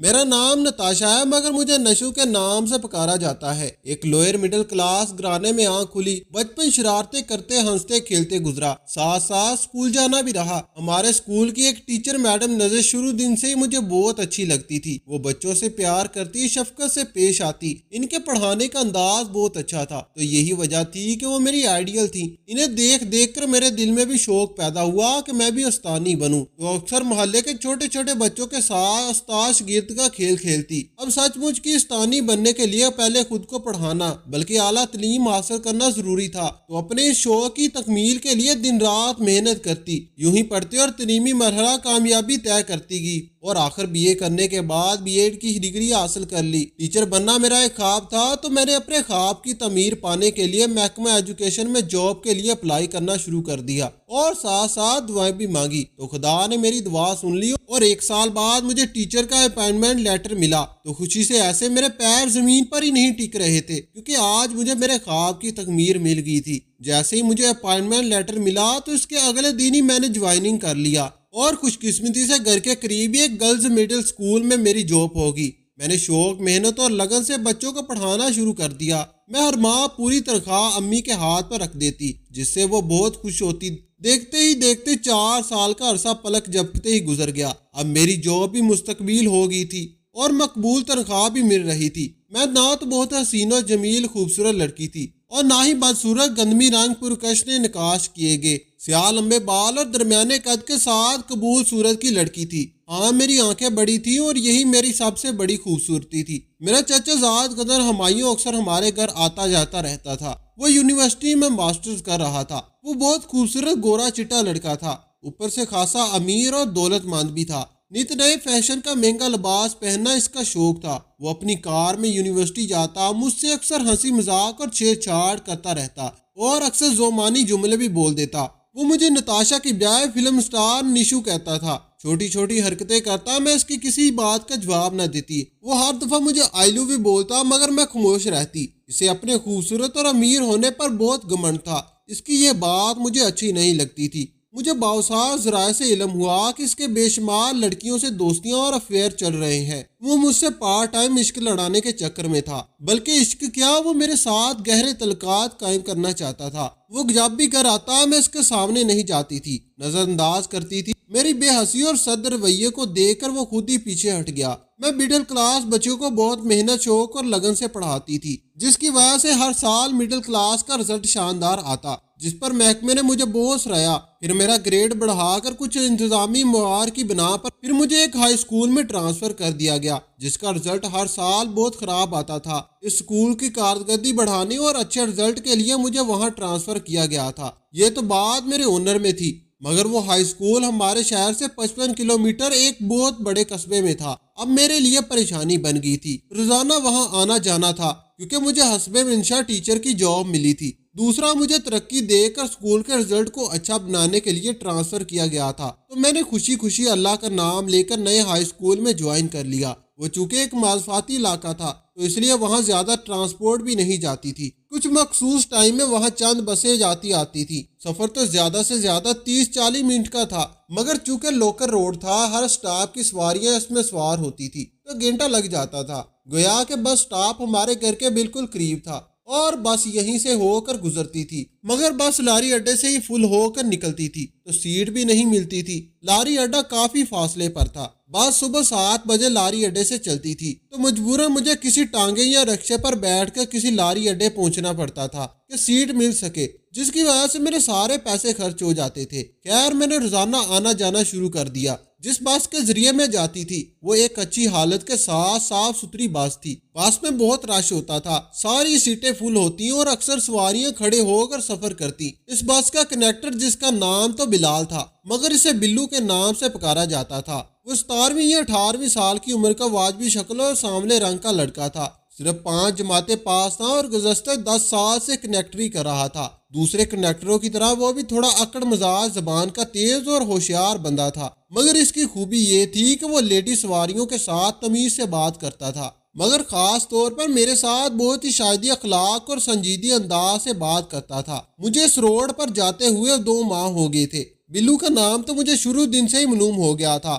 میرا نام نتاشا ہے مگر مجھے نشو کے نام سے پکارا جاتا ہے۔ ایک لوئر مڈل کلاس گھرانے میں آنکھ کھلی، بچپن شرارتیں کرتے ہنستے کھیلتے گزرا، ساتھ ساتھ اسکول جانا بھی رہا۔ ہمارے اسکول کی ایک ٹیچر میڈم نظر شروع دن سے ہی مجھے بہت اچھی لگتی تھی۔ وہ بچوں سے پیار کرتی، شفقت سے پیش آتی، ان کے پڑھانے کا انداز بہت اچھا تھا، تو یہی وجہ تھی کہ وہ میری آئیڈیل تھی۔ انہیں دیکھ دیکھ کر میرے دل میں بھی شوق پیدا ہوا کہ میں بھی استانی بنوں، تو اکثر محلے کے چھوٹے چھوٹے بچوں کے ساتھ استاش گرد کا کھیل کھیلتی۔ اب سچ مچ کی استانی بننے کے لیے پہلے خود کو پڑھانا بلکہ اعلیٰ تعلیم حاصل کرنا ضروری تھا، تو اپنے اس شوق کی تکمیل کے لیے دن رات محنت کرتی، یوں ہی پڑھتی اور تعلیمی مرحلہ کامیابی طے کرتی گئی، اور آخر بی اے کرنے کے بعد بی ایڈ کی ڈگری حاصل کر لی۔ ٹیچر بننا میرا ایک خواب تھا، تو میں نے اپنے خواب کی تعمیر پانے کے لیے محکمہ ایجوکیشن میں جاب کے لیے اپلائی کرنا شروع کر دیا، اور ساتھ ساتھ دعائیں بھی مانگی، تو خدا نے میری دعا سن لی، اور 1 سال بعد مجھے ٹیچر کا اپائنٹمنٹ لیٹر ملا۔ تو خوشی سے ایسے میرے پیر زمین پر ہی نہیں ٹک رہے تھے، کیونکہ آج مجھے میرے خواب کی تکمیل مل گئی تھی۔ جیسے ہی مجھے اپائنٹمنٹ لیٹر ملا تو اس کے اگلے دن ہی میں نے جوائننگ کر لیا، اور خوش قسمتی سے گھر کے قریب ہی ایک گرلز مڈل اسکول میں میری جاب ہوگی۔ میں نے شوق، محنت اور لگن سے بچوں کو پڑھانا شروع کر دیا۔ میں ہر ماہ پوری تنخواہ امی کے ہاتھ پر رکھ دیتی، جس سے وہ بہت خوش ہوتی۔ دیکھتے ہی دیکھتے 4 سال کا عرصہ پلک جھپکتے ہی گزر گیا۔ اب میری جاب بھی مستقبل ہو گئی تھی اور مقبول تنخواہ بھی مل رہی تھی۔ میں نہ تو بہت حسین و جمیل خوبصورت لڑکی تھی، اور نہ ہی بدصورت گندمی رنگ پرکش نے نقاش کیے گئے سیاہ لمبے بال اور درمیانے قد کے ساتھ قبول صورت کی لڑکی تھی۔ ہاں، میری آنکھیں بڑی تھیں، اور یہی میری سب سے بڑی خوبصورتی تھی۔ میرا چچا زاد قدر ہمایوں اکثر ہمارے گھر آتا جاتا رہتا تھا۔ وہ یونیورسٹی میں ماسٹرز کر رہا تھا۔ وہ بہت خوبصورت گورا چٹا لڑکا تھا، اوپر سے خاصا امیر اور دولت مند بھی تھا۔ نت نئے فیشن کا مہنگا لباس پہننا اس کا شوق تھا۔ وہ اپنی کار میں یونیورسٹی جاتا، مجھ سے اکثر ہنسی مذاق اور چھیڑ چھاڑ کرتا رہتا، اور اکثر زومانی جملے بھی بول دیتا۔ وہ مجھے نتاشا کی بجائے فلم سٹار نشو کہتا تھا۔ چھوٹی چھوٹی حرکتیں کرتا، میں اس کی کسی بات کا جواب نہ دیتی۔ وہ ہر دفعہ مجھے آئی لو بھی بولتا، مگر میں خاموش رہتی۔ اسے اپنے خوبصورت اور امیر ہونے پر بہت گھمنڈ تھا۔ اس کی یہ بات مجھے اچھی نہیں لگتی تھی۔ مجھے باوسار ذرائع سے علم ہوا کہ اس کے بے شمار لڑکیوں سے دوستیاں اور افیئر چل رہے ہیں۔ وہ مجھ سے پارٹ ٹائم عشق لڑانے کے چکر میں تھا، بلکہ عشق کیا، وہ میرے ساتھ گہرے تعلقات قائم کرنا چاہتا تھا۔ وہ جب بھی گھر آتا، میں اس کے سامنے نہیں جاتی تھی، نظر انداز کرتی تھی۔ میری بے حسی اور سرد رویے کو دیکھ کر وہ خود ہی پیچھے ہٹ گیا۔ میں مڈل کلاس بچوں کو بہت محنت، شوق اور لگن سے پڑھاتی تھی، جس کی وجہ سے ہر سال مڈل کلاس کا رزلٹ شاندار آتا، جس پر محکمے نے مجھے بہت سراہا۔ پھر میرا گریڈ بڑھا کر کچھ انتظامی موار کی بنا پر پھر مجھے ایک ہائی اسکول میں ٹرانسفر کر دیا گیا، جس کا رزلٹ ہر سال بہت خراب آتا تھا۔ اس اسکول کی کارکردگی بڑھانے اور اچھے رزلٹ کے لیے مجھے وہاں ٹرانسفر کیا گیا تھا۔ یہ تو بات میرے اونر میں تھی، مگر وہ ہائی اسکول ہمارے شہر سے 55 کلومیٹر ایک بہت بڑے قصبے میں تھا۔ اب میرے لیے پریشانی بن گئی تھی۔ روزانہ وہاں آنا جانا تھا، کیونکہ مجھے حسب منشا ٹیچر کی جاب ملی تھی۔ دوسرا، مجھے ترقی دے کر اسکول کے رزلٹ کو اچھا بنانے کے لیے ٹرانسفر کیا گیا تھا، تو میں نے خوشی خوشی اللہ کا نام لے کر نئے ہائی اسکول میں جوائن کر لیا۔ وہ چونکہ ایک مضافاتی علاقہ تھا، تو اس لیے وہاں زیادہ ٹرانسپورٹ بھی نہیں جاتی تھی۔ کچھ مخصوص ٹائم میں وہاں چند بسیں جاتی آتی تھی۔ سفر تو زیادہ سے زیادہ 30-40 منٹ کا تھا، مگر چونکہ لوکل روڈ تھا، ہر سٹاپ کی سواریاں اس میں سوار ہوتی تھی، تو گھنٹہ لگ جاتا تھا۔ گویا کہ بس سٹاپ ہمارے گھر کے بالکل قریب تھا، اور بس یہیں سے ہو کر گزرتی تھی، مگر بس لاری اڈے سے ہی فل ہو کر نکلتی تھی، تو سیٹ بھی نہیں ملتی تھی۔ لاری اڈا کافی فاصلے پر تھا۔ بس صبح 7 بجے لاری اڈے سے چلتی تھی، تو مجبوراً مجھے کسی ٹانگے یا رکشے پر بیٹھ کر کسی لاری اڈے پہنچنا پڑتا تھا کہ سیٹ مل سکے، جس کی وجہ سے میرے سارے پیسے خرچ ہو جاتے تھے۔ خیر، میں نے روزانہ آنا جانا شروع کر دیا۔ جس بس کے ذریعے میں جاتی تھی، وہ ایک اچھی حالت کے ساتھ صاف ستھری بس تھی۔ بس میں بہت رش ہوتا تھا، ساری سیٹیں فل ہوتی اور اکثر سواریاں کھڑے ہو کر سفر کرتی۔ اس بس کا کنیکٹر، جس کا نام تو بلال تھا، مگر اسے بلو کے نام سے پکارا جاتا تھا، وہ 17ویں یا 18ویں سال کی عمر کا واجبی شکل اور سانولے رنگ کا لڑکا تھا۔ صرف 5 جماعتیں پاس تھا اور گزشتہ 10 سال سے کنیکٹری کر رہا تھا۔ دوسرے کنیکٹروں کی طرح وہ بھی تھوڑا اکڑ مزاج، زبان کا تیز اور ہوشیار بندہ تھا، مگر اس کی خوبی یہ تھی کہ وہ لیڈی سواریوں کے ساتھ تمیز سے بات کرتا تھا، مگر خاص طور پر میرے ساتھ بہت ہی شائدی اخلاق اور سنجیدی انداز سے بات کرتا تھا۔ مجھے اس روڈ پر جاتے ہوئے 2 ماہ ہو گئے تھے۔ بلو کا نام تو مجھے شروع دن سے ہی معلوم ہو گیا تھا۔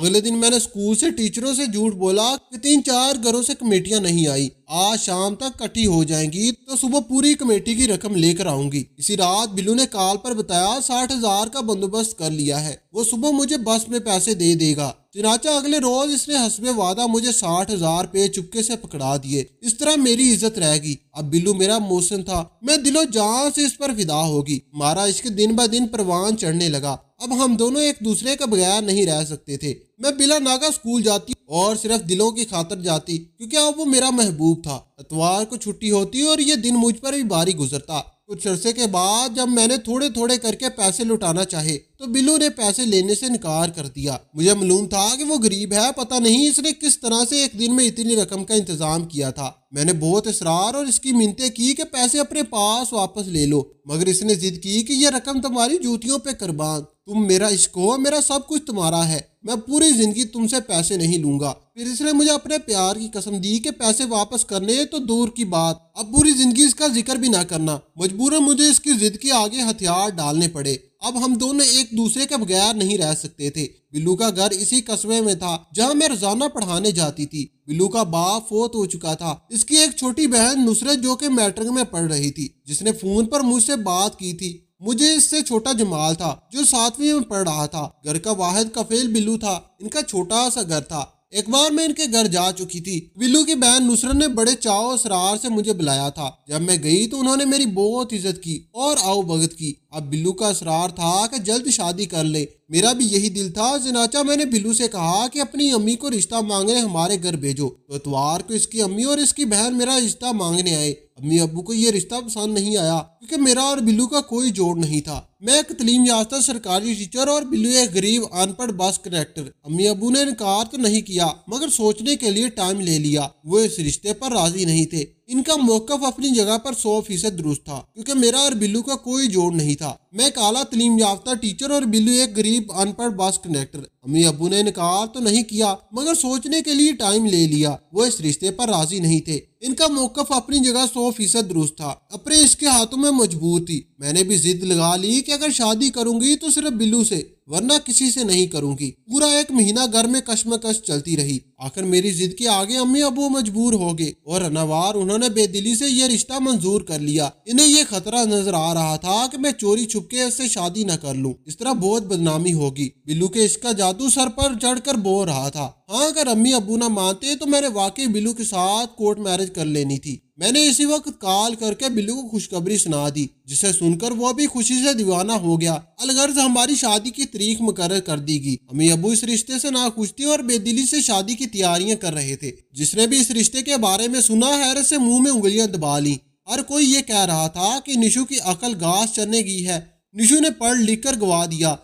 اگلے دن میں نے اسکول سے ٹیچروں سے جھوٹ بولا کہ 3-4 گھروں سے کمیٹیاں نہیں آئی، آج شام تک اکٹھی ہو جائیں گی تو صبح پوری کمیٹی کی رقم لے کر آؤں گی۔ اسی رات بلو نے کال پر بتایا 60,000 کا بندوبست کر لیا ہے، وہ صبح مجھے بس میں پیسے دے دے گا۔ چنانچہ اگلے روز اس نے حسب وعدہ مجھے 60,000 روپے چپکے سے پکڑا دیے۔ اس طرح میری عزت رہ گئی۔ اب بلو میرا محسن تھا، میں دل و جان سے اس پر فدا ہوگی۔ ہمارا عشق دن بہ دن پروان چڑھنے لگا۔ اب ہم دونوں ایک دوسرے کے بغیر نہیں رہ سکتے تھے۔ میں بلا ناگا اسکول جاتی اور صرف دلوں کی خاطر جاتی، کیونکہ اب وہ میرا محبوب تھا۔ اتوار کو چھٹی ہوتی اور یہ دن مجھ پر بھی بھاری گزرتا۔ کچھ عرصے کے بعد جب میں نے تھوڑے تھوڑے کر کے پیسے لوٹانا چاہے تو بلو نے پیسے لینے سے انکار کر دیا۔ مجھے معلوم تھا کہ وہ غریب ہے، پتہ نہیں اس نے کس طرح سے ایک دن میں اتنی رقم کا انتظام کیا تھا۔ میں نے بہت اصرار اور اس کی منتیں کی کہ پیسے اپنے پاس واپس لے لو، مگر اس نے ضد کی کہ یہ رقم تمہاری جوتیوں پہ قربان، تم میرا عشق ہو، میرا سب کچھ تمہارا ہے، میں پوری زندگی تم سے پیسے نہیں لوں گا۔ پھر اس نے مجھے اپنے پیار کی قسم دی کہ پیسے واپس کرنے تو دور کی بات، اب پوری زندگی اس کا ذکر بھی نہ کرنا۔ مجبوراً مجھے اس کی ضد کے آگے ہتھیار ڈالنے پڑے۔ اب ہم دونوں ایک دوسرے کے بغیر نہیں رہ سکتے تھے۔ بلو کا گھر اسی قصبے میں تھا جہاں میں روزانہ پڑھانے جاتی تھی۔ بلو کا باپ فوت ہو چکا تھا۔ اس کی ایک چھوٹی بہن نصرت جو کہ میٹرک میں پڑھ رہی تھی، جس نے فون پر مجھ سے بات کی تھی۔ مجھے اس سے چھوٹا جمال تھا جو 7ویں میں پڑھ رہا تھا۔ گھر کا واحد کفیل بلو تھا۔ ان کا چھوٹا سا گھر تھا۔ ایک بار میں ان کے گھر جا چکی تھی۔ بلو کی بہن نصرت نے بڑے چاؤ اسرار سے مجھے بلایا تھا۔ جب میں گئی تو انہوں نے میری بہت عزت کی اور آؤ بھگت کی۔ اب بلو کا اصرار تھا کہ جلد شادی کر لے۔ میرا بھی یہی دل تھا۔ چنانچہ میں نے بلو سے کہا کہ اپنی امی کو رشتہ مانگنے ہمارے گھر بھیجو۔ تو اتوار کو اس کی امی اور اس کی بہن میرا رشتہ مانگنے آئے۔ امی ابو کو یہ رشتہ پسند نہیں آیا کیونکہ میرا اور بلو کا کوئی جوڑ نہیں تھا۔ میں ایک تعلیم یافتہ سرکاری ٹیچر اور بلو ایک غریب ان پڑھ بس کنڈکٹر۔ امی ابو نے انکار تو نہیں کیا مگر سوچنے کے لیے ٹائم لے لیا۔ وہ اس رشتے پر راضی نہیں تھے۔ ان کا موقف اپنی جگہ پر 100% درست تھا کیونکہ میرا اور بلو کا کوئی جوڑ نہیں تھا۔ میں ایک اعلیٰ تعلیم یافتہ ٹیچر اور بلو ایک غریب ان پڑھ بس کنڈکٹر۔ امی ابو نے انکار تو نہیں کیا مگر سوچنے کے لیے ٹائم لے لیا۔ وہ اس رشتے پر راضی نہیں تھے۔ ان کا موقف اپنی جگہ 100% درست تھا۔ اپنے اس کے ہاتھوں میں مجبور تھی۔ میں نے بھی ضد لگا لی کہ اگر شادی کروں گی تو صرف بلو سے، ورنہ کسی سے نہیں کروں گی۔ پورا 1 مہینہ گھر میں کشمکش چلتی رہی۔ آخر میری ضد کے آگے امی ابو مجبور ہو گئے اور نوار انہوں نے بے دلی سے یہ رشتہ منظور کر لیا۔ انہیں یہ خطرہ نظر آ رہا تھا کہ میں چوری چھپ کے اس سے شادی نہ کر لوں، اس طرح بہت بدنامی ہوگی۔ بلو کے عشق کا جادو سر پر چڑھ کر بول رہا تھا۔ ہاں اگر امی ابو نہ مانتے تو میں نے واقعی بلو کے ساتھ کورٹ میرج کر لینی تھی۔ میں نے اسی وقت کال کر کے بلو کو خوشخبری سنا دی، جسے سن کر وہ بھی خوشی سے دیوانہ ہو گیا۔ الغرض ہماری شادی کی تاریخ مقرر کر دی گئی۔ امی ابو اس رشتے سے ناخوش تھے اور بے دلی سے شادی کی تیاریاں کر رہے تھے۔ جس نے بھی اس رشتے کے بارے میں سنا حیرت سے منہ میں انگلیاں دبا لیں۔ ہر کوئی یہ کہہ رہا تھا کہ نشو کی عقل گھاس چرنے گئی ہے، نشو نے پڑھ لکھ کر گوا دیا۔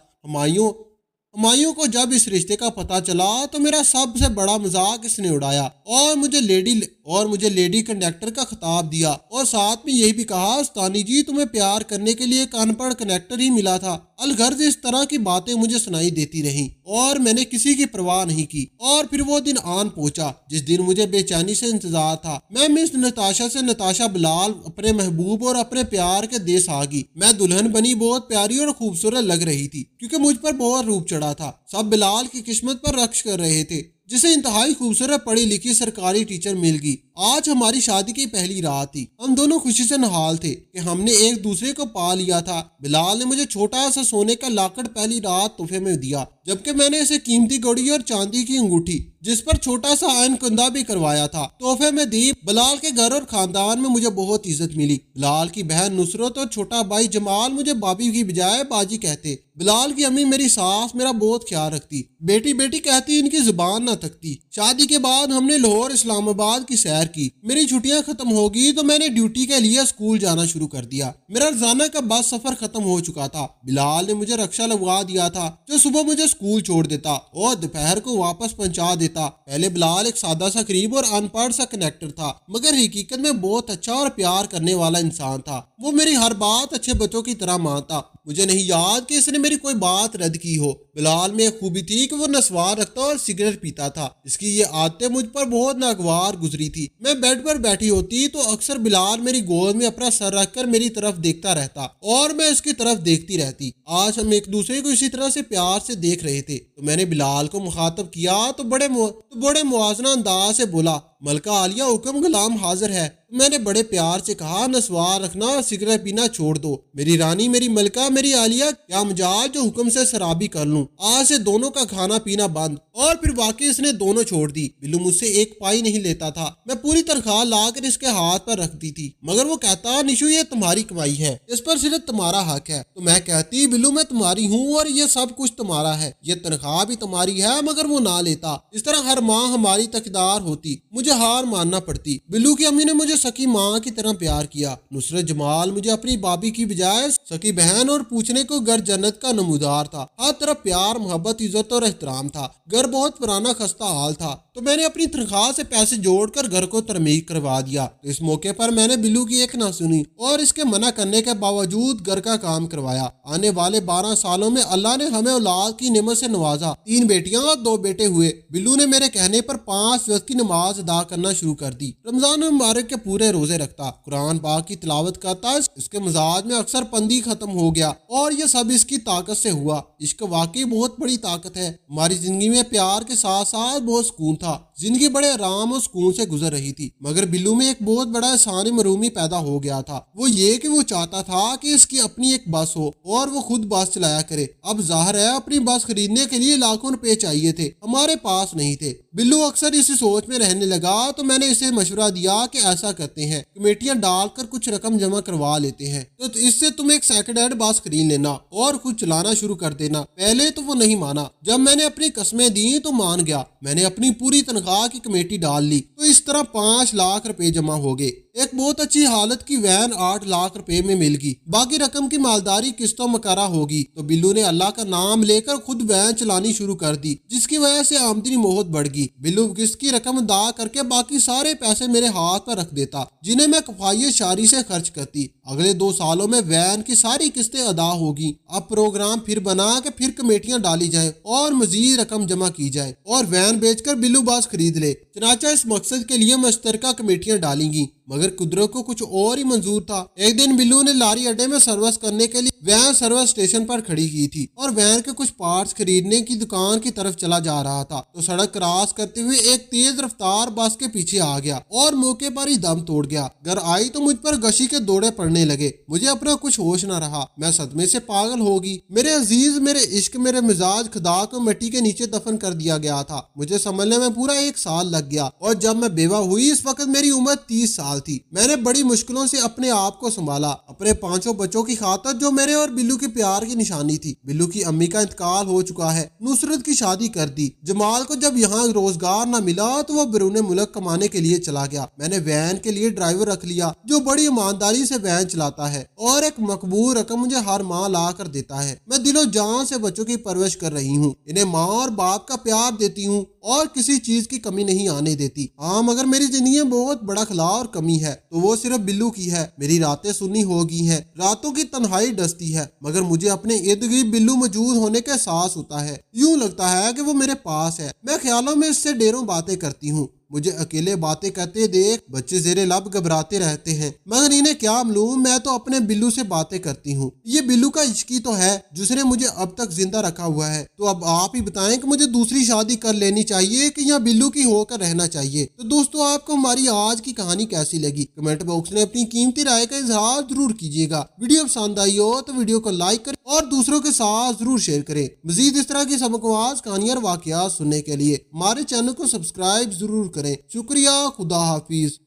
ہمایوں کو جب اس رشتے کا پتہ چلا تو میرا سب سے بڑا مذاق اس نے اڑایا اور مجھے لیڈی کنڈکٹر کا خطاب دیا اور ساتھ میں یہ بھی کہا استانی جی تمہیں پیار کرنے کے لیے ایک ان پڑھ کنڈکٹر ہی ملا تھا۔ الغرض اس طرح کی باتیں مجھے سنائی دیتی رہیں اور میں نے کسی کی پرواہ نہیں کی۔ اور پھر وہ دن آن پہنچا جس دن مجھے بے چینی سے انتظار تھا۔ میں مس نتاشا سے نتاشا بلال اپنے محبوب اور اپنے پیار کے دیس آ گئی۔ میں دلہن بنی بہت پیاری اور خوبصورت لگ رہی تھی کیونکہ مجھ پر بہت روپ چڑھا تھا۔ سب بلال کی قسمت پر رقص کر رہے تھے جسے انتہائی خوبصورت پڑھی لکھی سرکاری ٹیچر مل گئی۔ آج ہماری شادی کی پہلی رات تھی۔ ہم دونوں خوشی سے نہال تھے کہ ہم نے ایک دوسرے کو پا لیا تھا۔ بلال نے مجھے چھوٹا سا سونے کا لاکڑ پہلی رات تحفے میں دیا، جبکہ میں نے اسے قیمتی گھڑی اور چاندی کی انگوٹھی جس پر چھوٹا سا عین کندہ بھی کروایا تھا تحفے میں دی۔ بلال کے گھر اور خاندان میں مجھے بہت عزت ملی۔ بلال کی بہن نصرت اور چھوٹا بھائی جمال مجھے بابی کی بجائے باجی کہتے۔ بلال کی امی میری ساس میرا بہت خیال رکھتی، بیٹی بیٹی کہتی، ان کی زبان نہ تھکتی۔ شادی کے بعد ہم نے لاہور اسلام آباد کی سیر کی۔ میری چھٹیاں ختم ہو گئی تو میں نے ڈیوٹی کے لیے اسکول جانا شروع کر دیا۔ میرا روزانہ کا بس سفر ختم ہو چکا تھا۔ بلال نے مجھے رکشہ لگوا دیا تھا جو صبح مجھے اسکول چھوڑ دیتا اور دوپہر کو واپس پہنچا دیتا۔ پہلے بلال ایک سادہ سا غریب اور ان پڑھ سا کنڈکٹر تھا مگر حقیقت میں بہت اچھا اور پیار کرنے والا انسان تھا۔ وہ میری ہر بات اچھے بچوں کی طرح مانتا۔ مجھے نہیں یاد کہ اس نے میری کوئی بات رد کی ہو۔ بلال میں ایک خوبی تھی کہ وہ نسوار رکھتا اور سگریٹ پیتا تھا۔ اس کی یہ عادتیں مجھ پر بہت ناگوار گزری تھی۔ میں بیڈ پر بیٹھی ہوتی تو اکثر بلال میری گود میں اپنا سر رکھ کر میری طرف دیکھتا رہتا اور میں اس کی طرف دیکھتی رہتی۔ آج ہم ایک دوسرے کو اسی طرح سے پیار سے دیکھ رہے تھے تو میں نے بلال کو مخاطب کیا تو بڑے موازنہ انداز سے بولا، ملکہ عالیہ، حکم غلام حاضر ہے۔ میں نے بڑے پیار سے کہا، نسوار رکھنا اور سگریٹ پینا چھوڑ دو میری رانی، میری ملکہ، میری عالیہ، کیا مجال جو حکم سے شرابی کر لوں۔ آج سے دونوں کا کھانا پینا بند۔ اور پھر واقعی اس نے دونوں چھوڑ دی۔ بلو مجھ سے ایک پائی نہیں لیتا تھا، میں پوری تنخواہ لا کر اس کے ہاتھ پر رکھتی تھی، مگر وہ کہتا، نشو یہ تمہاری کمائی ہے، اس پر صرف تمہارا حق ہے۔ تو میں کہتی، بلو میں تمہاری ہوں اور یہ سب کچھ تمہارا ہے، یہ تنخواہ بھی تمہاری ہے، مگر وہ نہ لیتا۔ اس طرح ہر ماہ ہماری تقدار ہوتی، مجھے ہار ماننا پڑتی۔ بلو کی امی نے مجھے سکی ماں کی طرح پیار کیا۔ نصرت جمال مجھے اپنی بابی کی بجائے سکی بہن اور پوچھنے کو گھر جنت کا نمودار تھا۔ ہر طرف پیار، محبت، عزت اور احترام تھا۔ گھر بہت پرانا خستہ حال تھا تو میں نے اپنی تنخواہ سے پیسے جوڑ کر گھر کو تعمیر کروا دیا۔ تو اس موقع پر میں نے بلو کی ایک نہ سنی اور اس کے منع کرنے کے باوجود گھر کا کام کروایا۔ آنے والے 12 سالوں میں اللہ نے ہمیں اولاد کی نعمت سے نوازا۔ 3 بیٹیاں اور 2 بیٹے ہوئے۔ بلو نے میرے کہنے پر 5 وقت کی نماز ادا کرنا شروع کر دی۔ رمضان مبارک کے پورے روزے رکھتا، قرآن پاک کی تلاوت کرتا۔ اس کے مزاج میں اکثر پندی ختم ہو گیا اور یہ سب اس کی طاقت سے ہوا۔ عشق واقعی بہت بڑی طاقت ہے۔ ہماری زندگی میں پیار کے ساتھ ساتھ بہت سکون تھا۔ زندگی بڑے آرام اور سکون سے گزر رہی تھی، مگر بلو میں ایک بہت بڑا احسان مرومی پیدا ہو گیا تھا۔ وہ یہ کہ وہ چاہتا تھا کہ اس کی اپنی ایک بس ہو اور وہ خود بس چلایا کرے۔ اب ظاہر ہے اپنی بس خریدنے کے لیے لاکھوں روپے چاہیے تھے، ہمارے پاس نہیں تھے۔ بلو اکثر اسی سوچ میں رہنے لگا تو میں نے اسے مشورہ دیا کہ ایسا کرتے ہیں، کمیٹیاں ڈال کر کچھ رقم جمع کروا لیتے ہیں، تو اس سے تم ایک سیکنڈ ہینڈ بس خرید لینا اور خود چلانا شروع کر دینا۔ پہلے تو وہ نہیں مانا، جب میں نے اپنی قسمیں دی تو مان گیا۔ میں نے اپنی پوری تنخواہ کی کمیٹی ڈال لی تو اس طرح 5 لاکھ روپے جمع ہو گئے۔ ایک بہت اچھی حالت کی وین 8 لاکھ روپے میں مل گئی۔ باقی رقم کی مالداری قسطوں مقررہ ہوگی تو بلو نے اللہ کا نام لے کر خود وین چلانی شروع کر دی، جس کی وجہ سے آمدنی بہت بڑھ گئی۔ بلو قسط کی رقم ادا کر کے باقی سارے پیسے میرے ہاتھ پر رکھ دیتا، جنہیں میں کفایت شاری سے خرچ کرتی۔ اگلے 2 سالوں میں وین کی ساری قسطیں ادا ہوگی۔ اب پروگرام پھر بنا کہ پھر کمیٹیاں ڈالی جائیں اور مزید رقم جمع کی جائے اور وین بیچ کر بلو بس خرید لے۔ چنانچہ اس مقصد کے لیے مشترکہ کمیٹیاں ڈالیں گی، مگر قدرت کو کچھ اور ہی منظور تھا۔ ایک دن بلو نے لاری اڈے میں سروس کرنے کے لیے وین سروس اسٹیشن پر کھڑی کی تھی اور وین کے کچھ پارٹس خریدنے کی دکان کی طرف چلا جا رہا تھا تو سڑک کراس کرتے ہوئے ایک تیز رفتار بس کے پیچھے آ گیا اور موقع پر ہی دم توڑ گیا۔ گھر آئی تو مجھ پر گشی کے دوڑے پڑنے لگے۔ مجھے اپنا کچھ ہوش نہ رہا، میں صدمے سے پاگل ہوگی۔ میرے عزیز، میرے عشق، میرے مزاج خدا کو مٹی کے نیچے دفن کر دیا گیا تھا۔ مجھے سنبھلنے میں پورا 1 سال لگ گیا اور جب میں بیوہ ہوئی اس وقت میری عمر 30 سال تھی۔ میں نے بڑی مشکلوں سے اپنے آپ کو سنبھالا، اپنے 5 بچوں کی خاطر جو میرے اور بلو کے پیار کی نشانی تھی۔ بلو کی امی کا انتقال ہو چکا ہے، نصرت کی شادی کر دی۔ جمال کو جب یہاں روزگار نہ ملا تو وہ بیرون ملک کمانے کے لیے چلا گیا۔ میں نے وین کے لیے ڈرائیور رکھ لیا جو بڑی ایمانداری سے وین چلاتا ہے اور ایک مقبول رقم مجھے ہر ماہ لا کر دیتا ہے۔ میں دل و جان سے بچوں کی پرورش کر رہی ہوں، انہیں ماں اور باپ کا پیار دیتی ہوں اور کسی چیز کی کمی نہیں آنے دیتی۔ ہاں، مگر میری زندگی میں بہت بڑا خلا اور کمی ہے تو وہ صرف بلو کی ہے۔ میری راتیں سنی ہو گئی ہیں، راتوں کی تنہائی ڈستی ہے، مگر مجھے اپنے ارد گرد بلو موجود ہونے کا احساس ہوتا ہے۔ یوں لگتا ہے کہ وہ میرے پاس ہے۔ میں خیالوں میں اس سے ڈھیروں باتیں کرتی ہوں۔ مجھے اکیلے باتیں کرتے دیکھ بچے زیر لب گھبراتے رہتے ہیں، مگر انہیں کیا معلوم میں تو اپنے بلو سے باتیں کرتی ہوں۔ یہ بلو کا عشقی تو ہے جس نے مجھے اب تک زندہ رکھا ہوا ہے۔ تو اب آپ ہی بتائیں کہ مجھے دوسری شادی کر لینی چاہیے کہ یا بلو کی ہو کر رہنا چاہیے؟ تو دوستو، آپ کو ہماری آج کی کہانی کیسی لگی؟ کمنٹ باکس میں اپنی قیمتی رائے کا اظہار ضرور کیجیے گا۔ ویڈیو پسند آئی ہو تو ویڈیو کو لائک کریں اور دوسروں کے ساتھ ضرور شیئر کریں۔ مزید اس طرح کی سبکواز کہانیاں اور واقعات سننے کے لیے ہمارے چینل کو سبسکرائب ضرور کریں۔ شکریہ، خدا حافظ۔